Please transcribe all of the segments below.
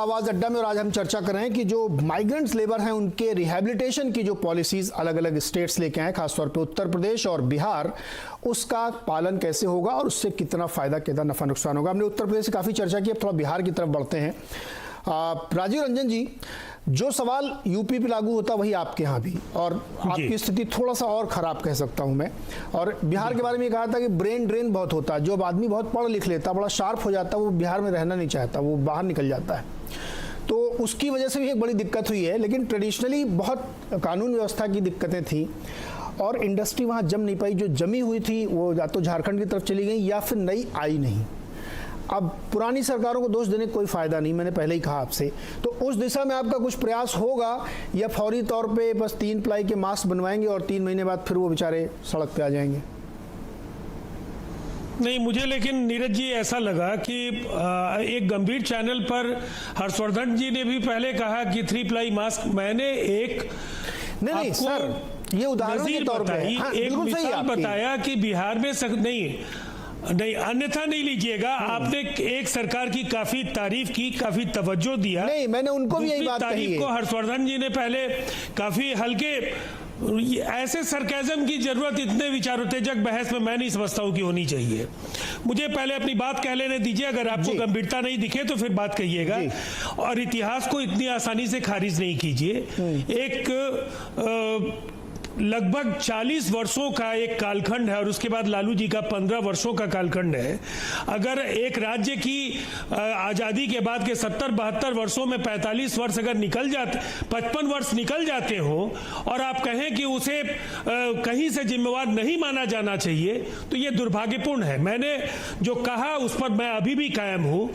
आवाज अड्डा में और आज हम चर्चा कर रहे हैं कि जो माइग्रेंट्स लेबर हैं उनके रिहैबिलिटेशन की जो पॉलिसीज अलग अलग स्टेट्स लेके आए, खासतौर पे उत्तर प्रदेश और बिहार, उसका पालन कैसे होगा और उससे कितना फायदा कितना नफा नुकसान होगा। हमने उत्तर प्रदेश से काफी चर्चा की, अब थोड़ा बिहार की तरफ बढ़ते हैं। राजीव रंजन जी, जो सवाल यूपी पे लागू होता वही आपके यहाँ भी, और आपकी स्थिति थोड़ा सा और खराब कह सकता हूँ मैं। और बिहार के बारे में कहा था कि ब्रेन ड्रेन बहुत होता है, जो आदमी बहुत पढ़ लिख लेता, बड़ा शार्प हो जाता, वो बिहार में रहना नहीं चाहता, वो बाहर निकल जाता है। तो उसकी वजह से भी एक बड़ी दिक्कत हुई है। लेकिन ट्रेडिशनली बहुत कानून व्यवस्था की दिक्कतें थी और इंडस्ट्री वहाँ जम नहीं पाई। जो जमी हुई थी वो या तो झारखंड की तरफ चली गई या फिर नई आई नहीं। अब पुरानी सरकारों को दोष देने का कोई फायदा नहीं, मैंने पहले ही कहा आपसे। तो उस दिशा में आपका कुछ प्रयास होगा या फौरी तौर पे बस 3 प्लाई के मास्क बनवाएंगे और 3 महीने बाद फिर वो बेचारे सड़क पे आ जाएंगे? नहीं, मुझे लेकिन नीरज जी ऐसा लगा कि एक गंभीर चैनल पर हर्षवर्धन जी ने भी पहले कहा कि 3 प्लाई मास्क, मैंने एक नहीं सर, ये उदाहरण के तौर पे एक मिसाल बताया कि बिहार में नहीं, अन्यथा नहीं लीजिएगा। आपने एक सरकार की काफी तारीफ की, काफी तवज्जो दिया। नहीं, मैंने उनको भी यही बात कही है। को हर्षवर्धन जी ने पहले काफी हल्के, ऐसे सरकाज़म की जरूरत इतने विचारोत्तेजक बहस में मैं नहीं समझता हूं कि होनी चाहिए। मुझे पहले अपनी बात कह लेने दीजिए, अगर आपको गंभीरता नहीं दिखे तो फिर बात कहिएगा, और इतिहास को इतनी आसानी से खारिज नहीं कीजिए। एक लगभग 40 वर्षों का एक कालखंड है और उसके बाद लालू जी का 15 वर्षों का कालखंड है। अगर एक राज्य की आज़ादी के बाद के 70-72 वर्षों में 45 वर्ष अगर निकल जाते, 55 वर्ष निकल जाते हो और आप कहें कि उसे कहीं से जिम्मेवार नहीं माना जाना चाहिए, तो ये दुर्भाग्यपूर्ण है। मैंने जो कहा उस पर मैं अभी भी कायम हूं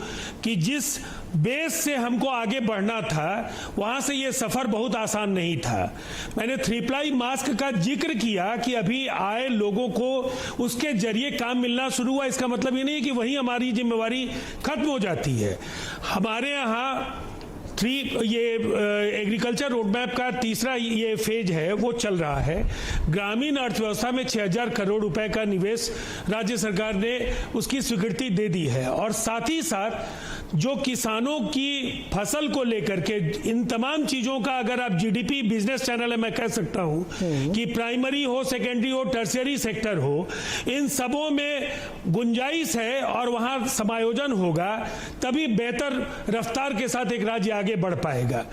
कि जिस बेस से हमको आगे बढ़ना था वहां से ये सफर बहुत आसान नहीं था। मैंने 3 प्लाई मास्क का जिक्र किया कि अभी आए लोगों को उसके जरिए काम मिलना शुरू हुआ। इसका मतलब ये नहीं कि वही हमारी जिम्मेवारी खत्म हो जाती है। हमारे यहाँ ये एग्रीकल्चर रोडमैप का तीसरा ये फेज है, वो चल रहा है। ग्रामीण अर्थव्यवस्था में 6000 करोड़ रुपए का निवेश राज्य सरकार ने उसकी स्वीकृति दे दी है, और साथ ही साथ जो किसानों की फसल को लेकर के इन तमाम चीजों का, अगर आप जीडीपी बिजनेस चैनल है, मैं कह सकता हूं कि प्राइमरी हो, सेकेंडरी हो, टर्शियरी सेक्टर हो, इन सबों में गुंजाइश है और वहां समायोजन होगा, तभी बेहतर रफ्तार के साथ एक राज्य आगे बढ़ पाएगा।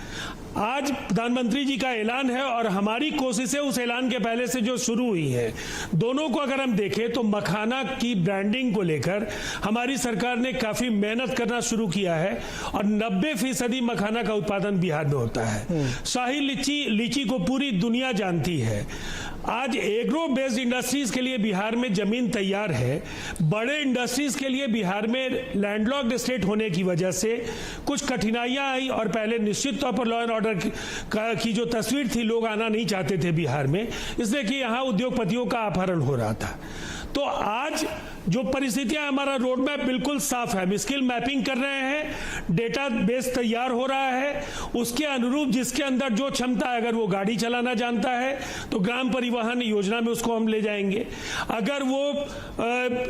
आज प्रधानमंत्री जी का ऐलान है और हमारी कोशिशें उस ऐलान के पहले से जो शुरू हुई है, दोनों को अगर हम देखें तो मखाना की ब्रांडिंग को लेकर हमारी सरकार ने काफी मेहनत करना शुरू किया है और 90% मखाना का उत्पादन बिहार में होता है। शाही लीची को पूरी दुनिया जानती है। आज एग्रो बेस्ड इंडस्ट्रीज के लिए बिहार में जमीन तैयार है। बड़े इंडस्ट्रीज के लिए बिहार में लैंडलॉक्ड स्टेट होने की वजह से कुछ कठिनाइयां आई और पहले निश्चित तौर पर लॉ एंड ऑर्डर की जो तस्वीर थी, लोग आना नहीं चाहते थे बिहार में, इसलिए कि यहाँ उद्योगपतियों का अपहरण हो रहा था। तो आज जो परिस्थितियां, हमारा रोड मैप बिल्कुल साफ है। हम स्किल मैपिंग कर रहे हैं, डेटा बेस तैयार हो रहा है, उसके अनुरूप जिसके अंदर जो क्षमता है, अगर वो गाड़ी चलाना जानता है तो ग्राम परिवहन योजना में उसको हम ले जाएंगे। अगर वो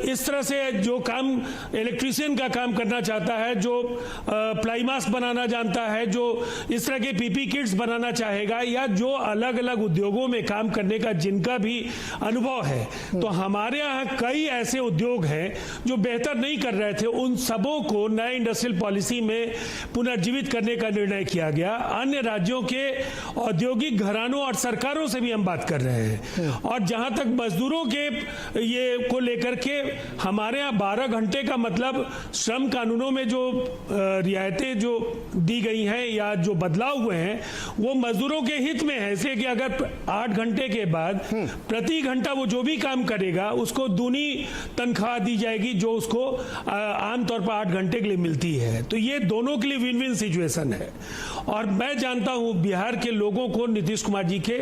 इस तरह से जो काम इलेक्ट्रीशियन का काम करना चाहता है, जो प्लाई मास्क बनाना जानता है, जो इस तरह के पीपी किट्स बनाना चाहेगा, या जो अलग अलग उद्योगों में काम करने का जिनका भी अनुभव है, तो हमारे यहाँ कई ऐसे उद्योग हैं जो बेहतर नहीं कर रहे थे, उन सबों को नए इंडस्ट्रियल पॉलिसी में पुनर्जीवित करने का निर्णय किया गया। अन्य राज्यों के औद्योगिक घरानों और सरकारों से भी हम बात कर रहे हैं। और जहां तक मजदूरों के ये को लेकर के, हमारे यहाँ 12 घंटे का मतलब श्रम कानूनों में जो रियायतें जो दी गई हैं या जो बदलाव हुए हैं, वो मजदूरों के हित में है। इसलिए कि अगर 8 घंटे के बाद प्रति घंटा वो जो भी काम करेगा उसको दूनी तनख्वाह दी जाएगी, जो उसको आमतौर पर 8 घंटे के लिए मिलती है। तो ये दोनों के लिए विन विन सिचुएशन है। और मैं जानता हूं बिहार के लोगों को नीतीश कुमार जी के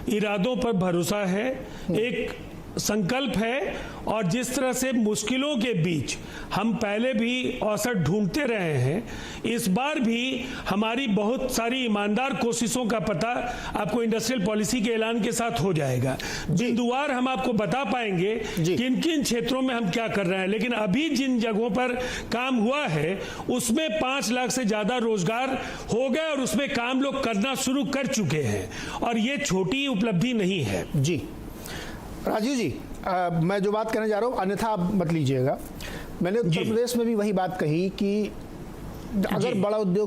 इरादों पर भरोसा है। एक संकल्प है और जिस तरह से मुश्किलों के बीच हम पहले भी अवसर ढूंढते रहे हैं, इस बार भी हमारी बहुत सारी ईमानदार कोशिशों का पता आपको इंडस्ट्रियल पॉलिसी के ऐलान के साथ हो जाएगा। बिंदुवार हम आपको बता पाएंगे किन किन क्षेत्रों में हम क्या कर रहे हैं, लेकिन अभी जिन जगहों पर काम हुआ है उसमें 5 लाख से ज्यादा रोजगार हो गए और उसमें काम लोग करना शुरू कर चुके हैं, और ये छोटी उपलब्धि नहीं है। जी राजीव जी, मैं जो बात कहने जा रहा हूं अन्यथा आप मत लीजिएगा। मैंने उत्तर प्रदेश में भी वही बात कही कि अगर बड़ा उद्योग